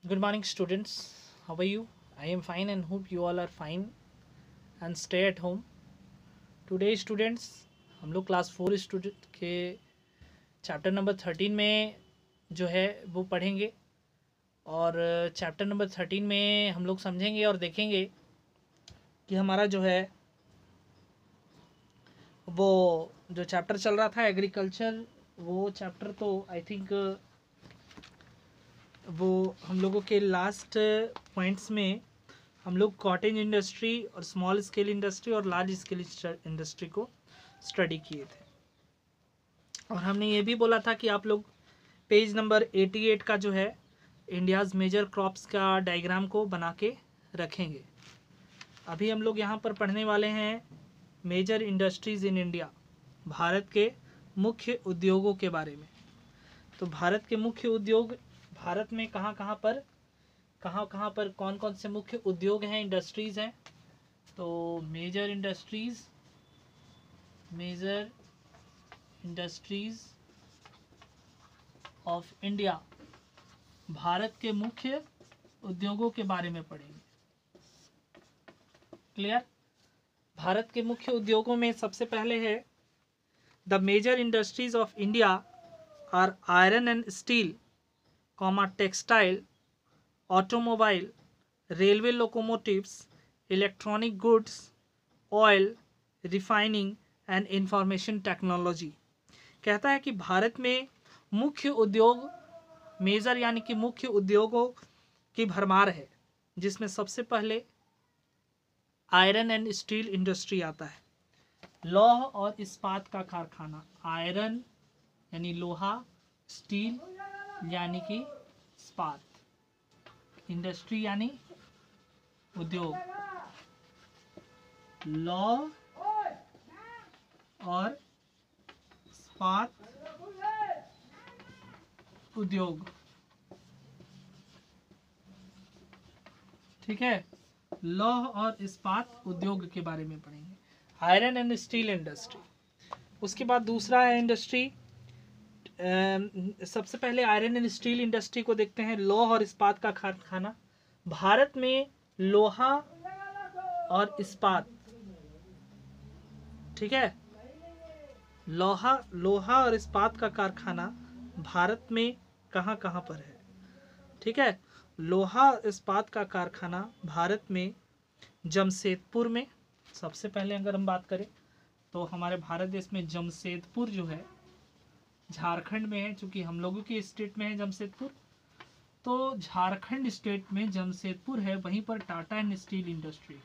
Good morning, students. How are you? I am fine and hope you all are fine and stay at home. Today, students, हम लोग class 4 student के chapter number 13 में जो है वो पढ़ेंगे और चैप्टर नंबर 13 में हम लोग समझेंगे और देखेंगे कि हमारा जो है वो जो चैप्टर चल रहा था एग्रीकल्चर, वो चैप्टर तो आई थिंक वो हम लोगों के लास्ट पॉइंट्स में हम लोग कॉटेज इंडस्ट्री और स्मॉल स्केल इंडस्ट्री और लार्ज स्केल इंडस्ट्री को स्टडी किए थे। और हमने ये भी बोला था कि आप लोग पेज नंबर 88 का जो है इंडियाज़ मेजर क्रॉप्स का डायग्राम को बना के रखेंगे। अभी हम लोग यहाँ पर पढ़ने वाले हैं major industries in India, Bharat के मुख्य उद्योगों के बारे में। तो भारत के मुख्य उद्योग, भारत में कहाँ कहाँ पर कौन कौन से मुख्य उद्योग हैं, इंडस्ट्रीज़ हैं। तो major industries of India, Bharat के मुख्य उद्योगों के बारे में पढ़ेंगे। क्लियर? भारत के मुख्य उद्योगों में सबसे पहले है the major industries of India are iron and steel, textile, automobile, railway locomotives, electronic goods, oil, refining and information technology. कहता है कि भारत में मुख्य उद्योग, मेजर यानी कि मुख्य उद्योगों की भरमार है, जिसमें सबसे पहले आयरन एंड स्टील इंडस्ट्री आता है। लौह और इस्पात का कारखाना, आयरन यानी लोहा, स्टील यानी कि इस्पात, इंडस्ट्री यानी उद्योग, लौह और इस्पात उद्योग। ठीक है, लौह और इस्पात उद्योग के बारे में पढ़ेंगे, आयरन एंड स्टील इंडस्ट्री। उसके बाद दूसरा है इंडस्ट्री, सबसे पहले आयरन एंड स्टील इंडस्ट्री को देखते हैं। लौह और इस्पात का कारखाना, भारत में लोहा और इस्पात, ठीक है, लोहा और इस्पात का कारखाना भारत में कहाँ पर है। ठीक है, लोहा और इस्पात का कारखाना भारत में जमशेदपुर में, सबसे पहले अगर हम बात करें तो हमारे भारत देश में जमशेदपुर जो है झारखंड में है, चूंकि हम लोगों की स्टेट में है जमशेदपुर, तो झारखंड स्टेट में जमशेदपुर है, वहीं पर टाटा एंड स्टील इंडस्ट्री है।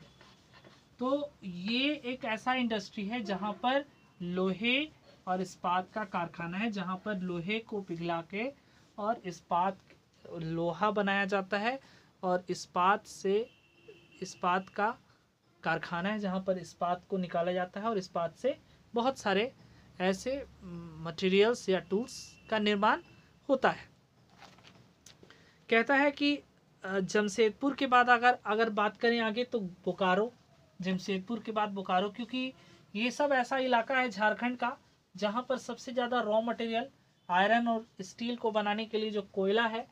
तो ये एक ऐसा इंडस्ट्री है जहां पर लोहे और इस्पात का कारखाना है, जहां पर लोहे को पिघला के और इस्पात, लोहा बनाया जाता है, और इस्पात का कारखाना है जहां पर इस्पात को निकाला जाता है और इस्पात से बहुत सारे ऐसे मटेरियल्स या टूल्स का निर्माण होता है। कहता है कि जमशेदपुर के बाद अगर बात करें आगे तो बोकारो, जमशेदपुर के बाद बोकारो, क्योंकि ये सब ऐसा इलाका है झारखंड का जहाँ पर सबसे ज़्यादा रॉ मटेरियल आयरन और स्टील को बनाने के लिए जो कोयला है,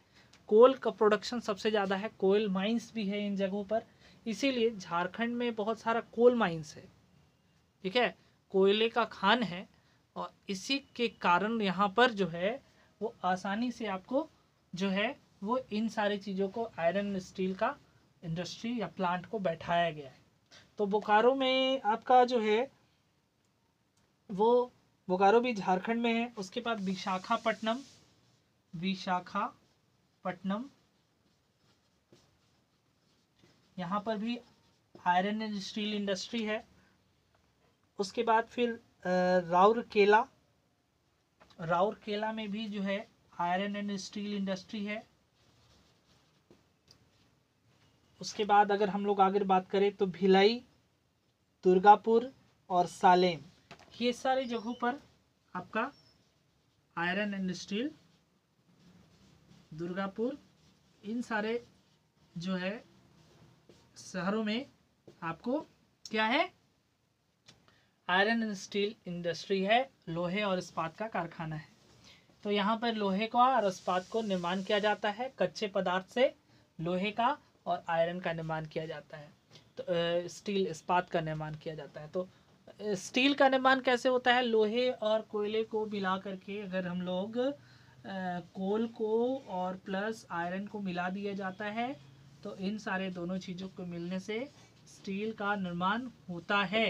कोल का प्रोडक्शन सबसे ज़्यादा है, कोयल माइंस भी है इन जगहों पर, इसीलिए झारखंड में बहुत सारा कोल माइंस है। ठीक है, कोयले का खान है, और इसी के कारण यहाँ पर जो है वो आसानी से आपको जो है वो इन सारी चीज़ों को, आयरन स्टील का इंडस्ट्री या प्लांट को बैठाया गया है। तो बोकारो में आपका जो है वो, बोकारो भी झारखंड में है। उसके बाद विशाखापट्टनम, यहाँ पर भी आयरन एंड स्टील इंडस्ट्री है। उसके बाद फिर राउरकेला में भी जो है आयरन एंड स्टील इंडस्ट्री है। उसके बाद अगर हम लोग आगे बात करें तो भिलाई, दुर्गापुर और सालेम, ये सारी जगहों पर आपका आयरन एंड स्टील, दुर्गापुर, इन सारे जो है शहरों में आपको क्या है, आयरन एंड स्टील इंडस्ट्री है, लोहे और इस्पात का कारखाना है। तो यहाँ पर लोहे का और इस्पात को निर्माण किया जाता है कच्चे पदार्थ से लोहे का और आयरन का निर्माण किया जाता है। तो स्टील इस्पात का निर्माण किया जाता है। तो स्टील का निर्माण कैसे होता है? लोहे और कोयले को मिला करके अगर हम लोग कोल को और प्लस आयरन को मिला दिया जाता है तो इन सारे दोनों चीज़ों को मिलने से स्टील का निर्माण होता है।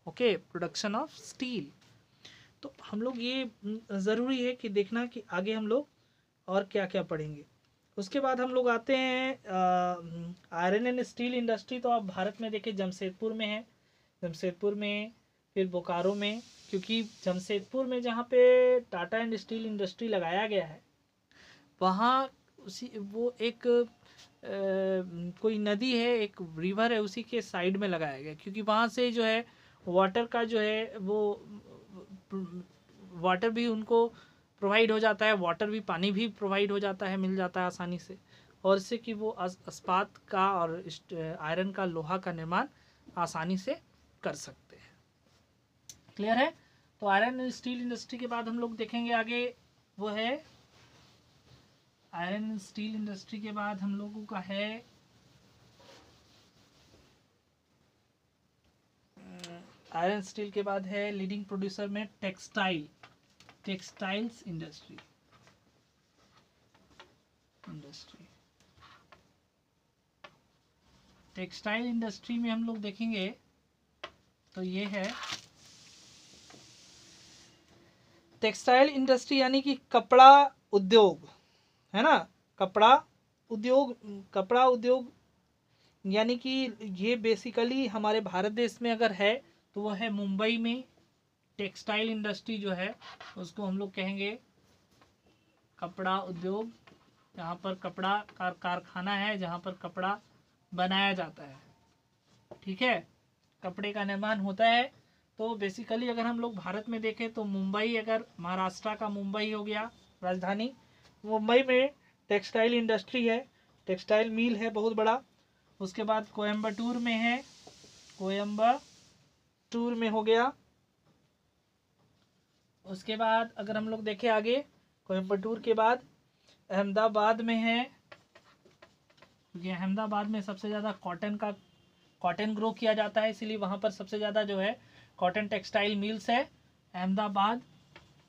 Okay, production of steel. तो हम लोग ये ज़रूरी है कि देखना कि आगे हम लोग और क्या क्या पढ़ेंगे। उसके बाद हम लोग आते हैं आयरन एंड स्टील इंडस्ट्री। तो आप भारत में देखिए जमशेदपुर में है, जमशेदपुर में, फिर बोकारो में, क्योंकि जमशेदपुर में जहाँ पे टाटा एंड स्टील इंडस्ट्री लगाया गया है वहाँ उसी वो एक कोई नदी है, एक रिवर है, उसी के साइड में लगाया गया, क्योंकि वहाँ से जो है वाटर का जो है वो वाटर भी उनको प्रोवाइड हो जाता है, वाटर भी, पानी भी प्रोवाइड हो जाता है, मिल जाता है आसानी से, और इससे कि वो इस्पात का और आयरन का, लोहा का निर्माण आसानी से कर सकते हैं। क्लियर है? तो आयरन एंड स्टील इंडस्ट्री के बाद हम लोग देखेंगे आगे वो है आयरन एंड स्टील इंडस्ट्री के बाद हम लोगों का है आयरन स्टील के बाद है लीडिंग प्रोड्यूसर में टेक्सटाइल्स इंडस्ट्री। टेक्सटाइल इंडस्ट्री में हम लोग देखेंगे तो ये है टेक्सटाइल इंडस्ट्री, यानी कि कपड़ा उद्योग, है ना। कपड़ा उद्योग यानी कि ये बेसिकली हमारे भारत देश में अगर है तो वो है मुंबई में। टेक्सटाइल इंडस्ट्री जो है उसको हम लोग कहेंगे कपड़ा उद्योग, जहाँ पर कपड़ा का कारखाना है, जहाँ पर कपड़ा बनाया जाता है। ठीक है, कपड़े का निर्माण होता है। तो बेसिकली अगर हम लोग भारत में देखें तो मुंबई, अगर महाराष्ट्र का मुंबई हो गया राजधानी, मुंबई में टेक्सटाइल इंडस्ट्री है, टेक्सटाइल मिल है बहुत बड़ा। उसके बाद कोयम्बटूर में है, कोयम्बटूर में हो गया। उसके बाद अगर हम लोग देखें आगे, कोयम्बटूर के बाद अहमदाबाद में है, क्योंकि अहमदाबाद में सबसे ज़्यादा कॉटन ग्रो किया जाता है, इसीलिए वहाँ पर सबसे ज़्यादा जो है कॉटन टेक्सटाइल मिल्स है, अहमदाबाद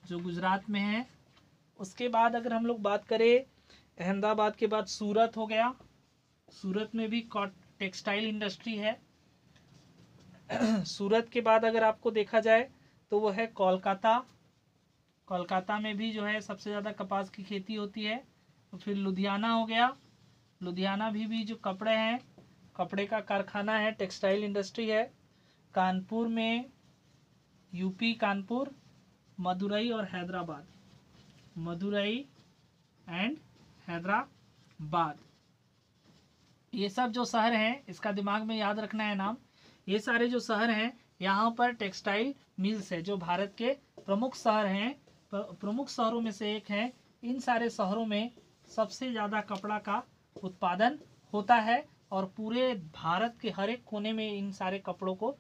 जो गुजरात में है। उसके बाद अगर हम लोग बात करें अहमदाबाद के बाद सूरत हो गया, सूरत में भी टेक्सटाइल इंडस्ट्री है। सूरत के बाद अगर आपको देखा जाए तो वो है कोलकाता, कोलकाता में भी जो है सबसे ज़्यादा कपास की खेती होती है। तो फिर लुधियाना हो गया, लुधियाना भी जो कपड़े हैं, कपड़े का कारखाना है, टेक्सटाइल इंडस्ट्री है। कानपुर में, यूपी कानपुर, मदुरई और हैदराबाद, मदुरई एंड हैदराबाद, ये सब जो शहर हैं, इसका दिमाग में याद रखना है नाम। ये सारे जो शहर हैं यहाँ पर टेक्सटाइल मिल्स है, जो भारत के प्रमुख शहर हैं, प्रमुख शहरों में से एक है। इन सारे शहरों में सबसे ज़्यादा कपड़ा का उत्पादन होता है और पूरे भारत के हर एक कोने में इन सारे कपड़ों को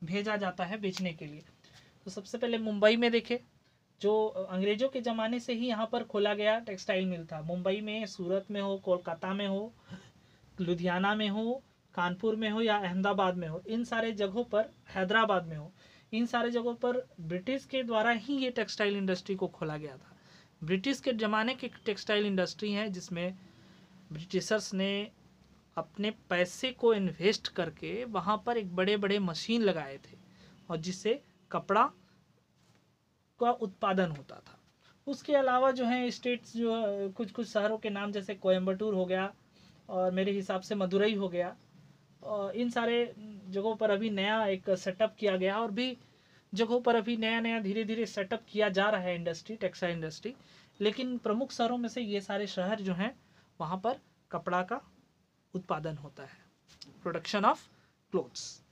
भेजा जाता है बेचने के लिए। तो सबसे पहले मुंबई में देखे, जो अंग्रेज़ों के ज़माने से ही यहाँ पर खोला गया टेक्सटाइल मिल था। मुंबई में, सूरत में हो, कोलकाता में हो, लुधियाना में हो, कानपुर में हो या अहमदाबाद में हो, इन सारे जगहों पर, हैदराबाद में हो, इन सारे जगहों पर ब्रिटिश के द्वारा ही ये टेक्सटाइल इंडस्ट्री को खोला गया था। ब्रिटिश के ज़माने की टेक्सटाइल इंडस्ट्री है, जिसमें ब्रिटिशर्स ने अपने पैसे को इन्वेस्ट करके वहाँ पर एक बड़े बड़े मशीन लगाए थे और जिससे कपड़ा का उत्पादन होता था। उसके अलावा जो है स्टेट्स, जो कुछ कुछ शहरों के नाम, जैसे कोयम्बटूर हो गया और मेरे हिसाब से मदुरई हो गया, और इन सारे जगहों पर अभी नया एक सेटअप किया गया और भी जगहों पर अभी नया नया धीरे धीरे सेटअप किया जा रहा है इंडस्ट्री, टेक्सटाइल इंडस्ट्री। लेकिन प्रमुख शहरों में से ये सारे शहर जो हैं वहाँ पर कपड़ा का उत्पादन होता है, प्रोडक्शन ऑफ क्लोथ्स।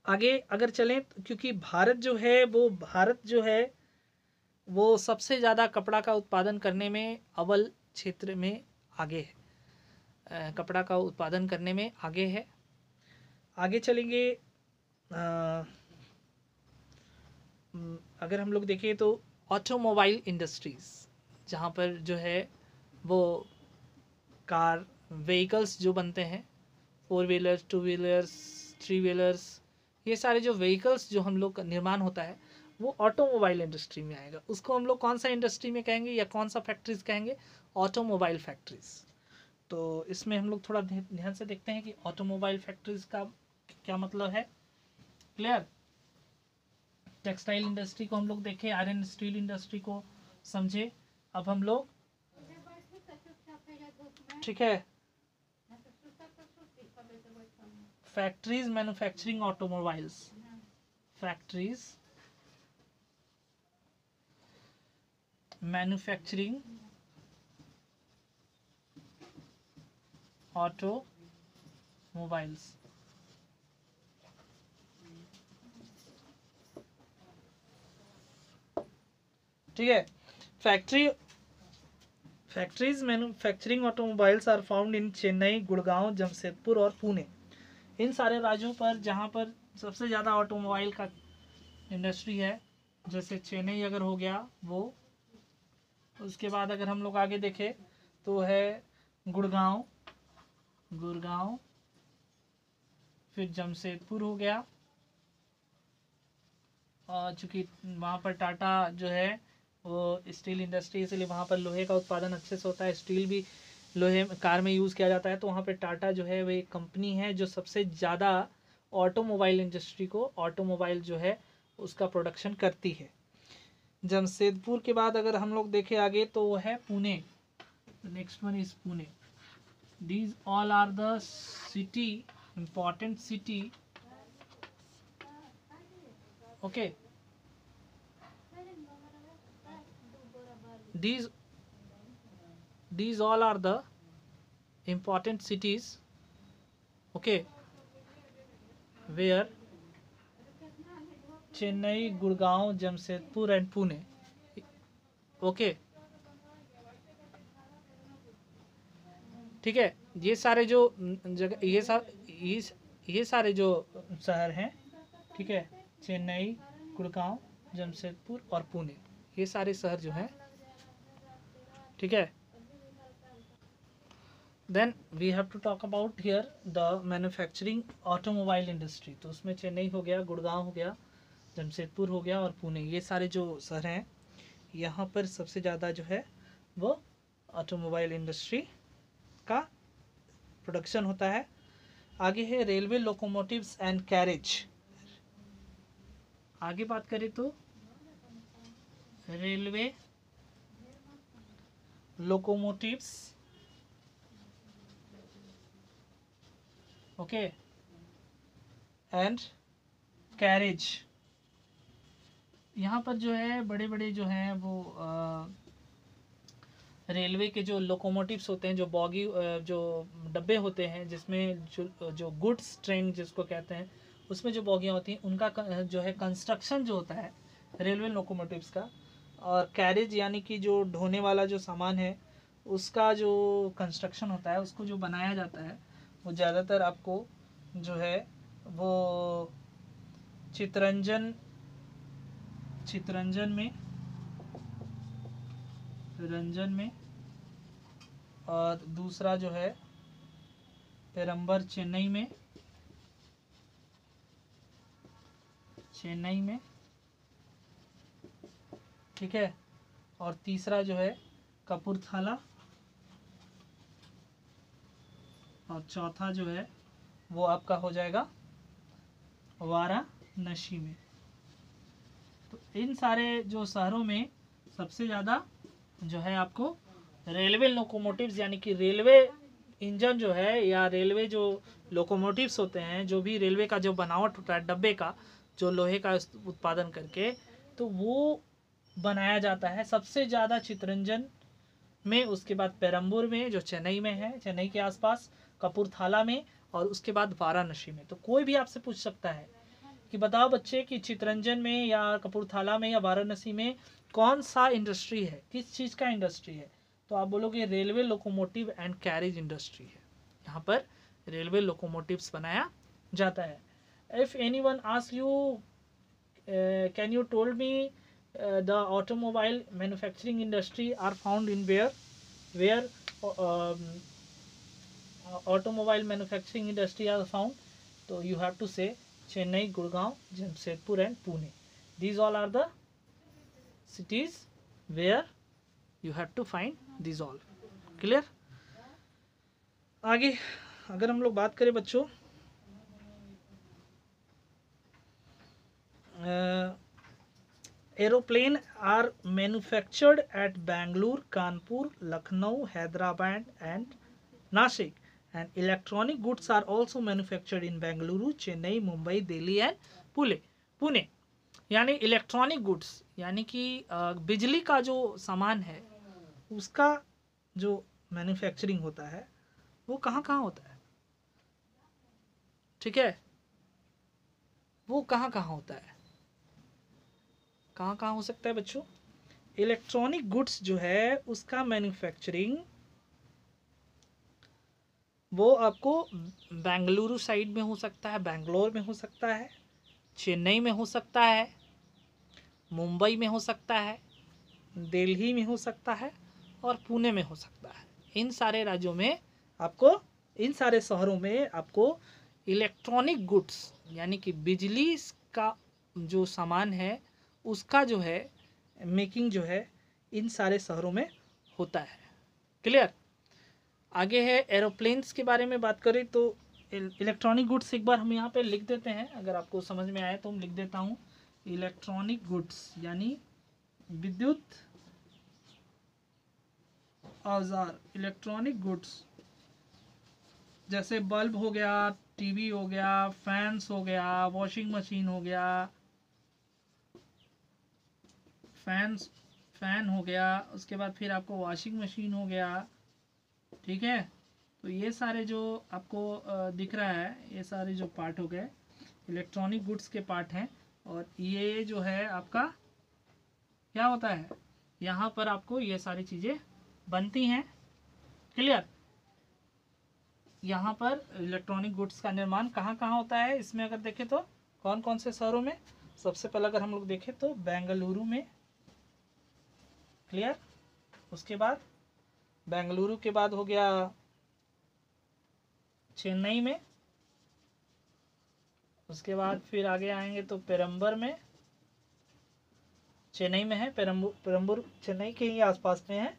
आगे अगर चलें, क्योंकि भारत जो है वो सबसे ज़्यादा कपड़ा का उत्पादन करने में अव्वल क्षेत्र में आगे है, कपड़ा का उत्पादन करने में आगे है। आगे चलेंगे, अगर हम लोग देखें तो ऑटोमोबाइल इंडस्ट्रीज़, जहाँ पर जो है वो कार व्हीकल्स जो बनते हैं, 4 व्हीलर्स, 2 व्हीलर्स, 3 व्हीलर्स, ये सारे जो व्हीकल्स जो हम लोग का निर्माण होता है वो ऑटोमोबाइल इंडस्ट्री में आएगा। उसको हम लोग कौन सा इंडस्ट्री में कहेंगे या कौन सा फैक्ट्रीज कहेंगे? Automobile factories. तो इसमें हम लोग थोड़ा ध्यान से देखते हैं कि ऑटोमोबाइल फैक्ट्रीज का क्या मतलब है। क्लियर? टेक्सटाइल इंडस्ट्री को हम लोग देखें, आयरन स्टील इंडस्ट्री को समझे। अब हम लोग, ठीक है, factories manufacturing automobiles, factories manufacturing automobiles. ठीक है, factories manufacturing automobiles are found in Chennai, Gurgaon, Jamshedpur और पुणे। इन सारे राज्यों पर जहाँ पर सबसे ज़्यादा ऑटोमोबाइल का इंडस्ट्री है, जैसे चेन्नई अगर हो गया वो, उसके बाद अगर हम लोग आगे देखें तो है गुड़गांव, फिर जमशेदपुर हो गया, और चूँकि वहाँ पर टाटा जो है वो स्टील इंडस्ट्री, इसलिए वहाँ पर लोहे का उत्पादन अच्छे से होता है, स्टील भी लोहे कार में यूज़ किया जाता है। तो वहाँ पर टाटा जो है वो एक कंपनी है जो सबसे ज़्यादा ऑटोमोबाइल इंडस्ट्री को, ऑटोमोबाइल जो है उसका प्रोडक्शन करती है। जमशेदपुर के बाद अगर हम लोग देखें आगे तो वो है Pune. Next one is Pune. These all are the city, important city, okay, these all are the important cities, okay, where Chennai, Gurgaon, Jamshedpur and Pune, okay, ठीक है। ये सारे जो जगह, ये सारे जो शहर हैं, ठीक है, चेन्नई, गुड़गांव, जमशेदपुर और पुणे, ये सारे शहर जो हैं, ठीक है। Then we have to talk about here the manufacturing automobile industry. तो उसमें चेन्नई हो गया, गुड़गांव हो गया, जमशेदपुर हो गया और पुणे, ये सारे जो शहर हैं यहाँ पर सबसे ज़्यादा जो है वो ऑटोमोबाइल इंडस्ट्री का प्रोडक्शन होता है। आगे है रेलवे लोकोमोटिव्स एंड कैरेज। आगे बात करें तो railway locomotives, okay, and carriage. यहाँ पर जो है बड़े बड़े जो हैं वो रेलवे के जो लोकोमोटिव्स होते हैं, जो बॉगी जो डब्बे होते हैं जिसमें जो गुड्स ट्रेन जिसको कहते हैं, उसमें जो बॉगियाँ होती हैं उनका जो है कंस्ट्रक्शन जो होता है रेलवे लोकोमोटिव्स का, और कैरेज यानी कि जो ढोने वाला जो सामान है उसका जो कंस्ट्रक्शन होता है, उसको जो बनाया जाता है, वो ज़्यादातर आपको जो है वो चितरंजन में और दूसरा जो है पेरम्बर चेन्नई में, ठीक है, और तीसरा जो है कपूरथला, और चौथा जो है वो आपका हो जाएगा वाराणसी में। तो इन सारे जो शहरों में सबसे ज़्यादा जो है आपको रेलवे लोकोमोटिव्स यानी कि रेलवे इंजन जो है या रेलवे जो लोकोमोटिव्स होते हैं, जो भी रेलवे का जो बनावट होता है डब्बे का, जो लोहे का उत्पादन करके, तो वो बनाया जाता है सबसे ज़्यादा चितरंजन में, उसके बाद पेरम्बूर में जो चेन्नई में है, चेन्नई के आसपास, कपूरथला में, और उसके बाद वाराणसी में। तो कोई भी आपसे पूछ सकता है कि बताओ बच्चे कि चितरंजन में या कपूरथला में या वाराणसी में कौन सा इंडस्ट्री है, किस चीज़ का इंडस्ट्री है, तो आप बोलोगे railway locomotive and carriage industry है। यहाँ पर रेलवे लोकोमोटिव्स बनाया जाता है। If anyone ask you can you told me the automobile manufacturing industry are found in where automobile manufacturing industry are found, तो you have to say Chennai, Gurgaon, Jamshedpur and Pune. These all are the cities where you have to find these all. Clear? आगे अगर हम लोग बात करें बच्चों, aeroplane are manufactured at Bengaluru, Kanpur, Lucknow, Hyderabad and Nashik, and electronic goods are also manufactured in Bengaluru, Chennai, Mumbai, Delhi and Pune. यानी electronic goods यानी कि बिजली का जो सामान है उसका जो मैन्युफैक्चरिंग होता है वो कहाँ कहाँ होता है, ठीक है, वो कहाँ कहाँ होता है, कहाँ कहाँ हो सकता है बच्चों. इलेक्ट्रॉनिक गुड्स जो है उसका मैन्युफैक्चरिंग वो आपको बेंगलुरु साइड में हो सकता है, बेंगलोर में हो सकता है, चेन्नई में हो सकता है, मुंबई में हो सकता है, दिल्ली में हो सकता है और पुणे में हो सकता है. इन सारे राज्यों में आपको, इन सारे शहरों में आपको इलेक्ट्रॉनिक गुड्स यानी कि बिजली का जो सामान है उसका जो है मेकिंग जो है इन सारे शहरों में होता है. क्लियर? आगे है एरोप्लेन्स के बारे में बात करें तो इलेक्ट्रॉनिक गुड्स एक बार हम यहाँ पे लिख देते हैं, अगर आपको समझ में आए तो हम लिख देता हूँ. इलेक्ट्रॉनिक गुड्स यानी विद्युत औजार, इलेक्ट्रॉनिक गुड्स जैसे बल्ब हो गया, टीवी हो गया, फैंस हो गया, वॉशिंग मशीन हो गया, फैन हो गया, उसके बाद फिर आपको वॉशिंग मशीन हो गया, ठीक है. तो ये सारे जो आपको दिख रहा है ये सारे जो पार्ट हो गए इलेक्ट्रॉनिक गुड्स के पार्ट हैं. और ये जो है आपका क्या होता है, यहाँ पर आपको ये सारी चीज़ें बनती हैं. क्लियर? यहाँ पर इलेक्ट्रॉनिक गुड्स का निर्माण कहाँ कहाँ होता है, इसमें अगर देखें तो कौन कौन से शहरों में. सबसे पहले अगर हम लोग देखें तो बेंगलुरु में. क्लियर? उसके बाद बेंगलुरु के बाद हो गया चेन्नई में, उसके बाद फिर आगे आएंगे तो पेरम्बर में, चेन्नई में है, पेरम्बूर चेन्नई के ही आसपास में है.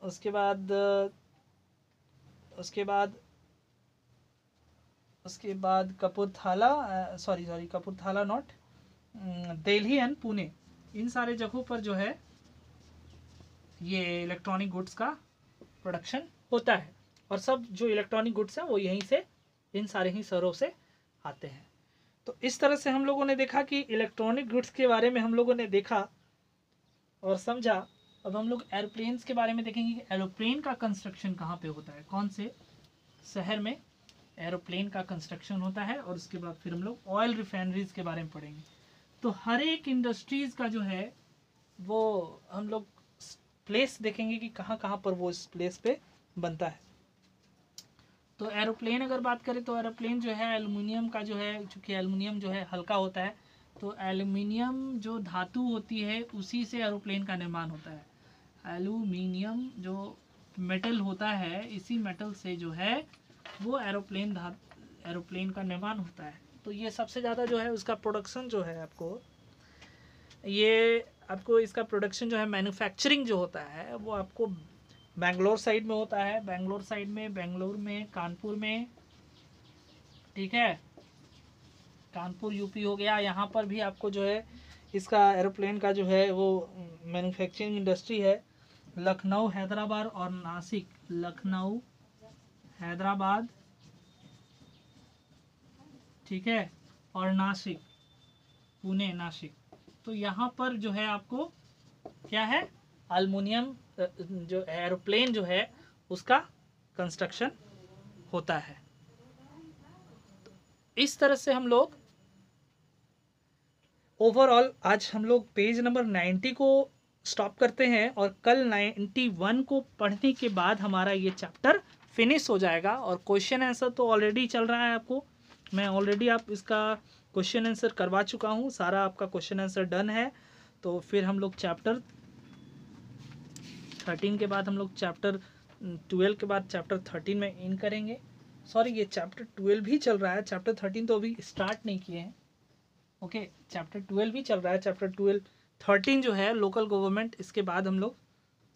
उसके बाद कपूरथला, कपूरथला नॉट, दिल्ली एंड पुणे, इन सारे जगहों पर जो है ये इलेक्ट्रॉनिक गुड्स का प्रोडक्शन होता है. और सब जो इलेक्ट्रॉनिक गुड्स हैं वो यहीं से, इन सारे ही शहरों से आते हैं. तो इस तरह से हम लोगों ने देखा कि इलेक्ट्रॉनिक गुड्स के बारे में हम लोगों ने देखा और समझा. अब हम लोग एरोप्लेन्स के बारे में देखेंगे कि एरोप्लेन का कंस्ट्रक्शन कहाँ पे होता है, कौन से शहर में एरोप्लेन का कंस्ट्रक्शन होता है. और उसके बाद फिर हम लोग ऑयल रिफाइनरीज के बारे में पढ़ेंगे. तो हर एक इंडस्ट्रीज़ का जो है वो हम लोग प्लेस देखेंगे कि कहाँ कहाँ पर वो इस प्लेस पे बनता है. तो एरोप्लेन अगर बात करें तो एरोप्लेन जो है एल्युमिनियम का जो है, चूँकि एल्युमिनियम जो है हल्का होता है तो एल्युमिनियम जो धातु होती है उसी से एरोप्लेन का निर्माण होता है. एल्युमिनियम जो मेटल होता है इसी मेटल से जो है वो एरोप्लेन का निर्माण होता है. तो ये सबसे ज़्यादा जो है उसका प्रोडक्शन जो है आपको इसका प्रोडक्शन जो है मैन्युफैक्चरिंग जो होता है वो आपको बेंगलोर साइड में होता है. बेंगलोर में, कानपुर में, ठीक है, कानपुर यूपी हो गया. यहाँ पर भी आपको जो है इसका एरोप्लेन का जो है वो मैन्युफैक्चरिंग इंडस्ट्री है. लखनऊ, हैदराबाद और नासिक, लखनऊ, हैदराबाद, ठीक है, और नासिक, पुणे, नासिक. तो यहाँ पर जो है आपको क्या है, एल्युमिनियम जो एरोप्लेन जो है उसका कंस्ट्रक्शन होता है. तो इस तरह से हम लोग ओवरऑल आज हम लोग पेज नंबर 90 को स्टॉप करते हैं और कल 91 को पढ़ने के बाद हमारा ये चैप्टर फिनिश हो जाएगा. और क्वेश्चन आंसर तो ऑलरेडी चल रहा है, आपको मैं ऑलरेडी आप इसका क्वेश्चन आंसर करवा चुका हूँ, सारा आपका क्वेश्चन आंसर डन है. तो फिर हम लोग चैप्टर 13 के बाद हम लोग चैप्टर 12 के बाद चैप्टर 13 में इन करेंगे। सॉरी, ये चैप्टर 12 भी चल रहा है, चैप्टर 13 तो अभी स्टार्ट नहीं किए हैं। ओके, चैप्टर 12 भी चल रहा है, चैप्टर 13 जो है लोकल गवर्नमेंट, इसके बाद हम लोग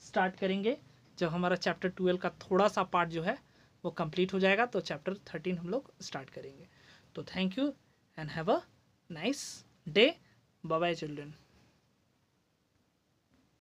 स्टार्ट करेंगे जब हमारा चैप्टर 12 का थोड़ा सा पार्ट जो है वो कंप्लीट हो जाएगा, तो चैप्टर 13 हम लोग स्टार्ट करेंगे। तो thank you and have a nice day. Bye bye children.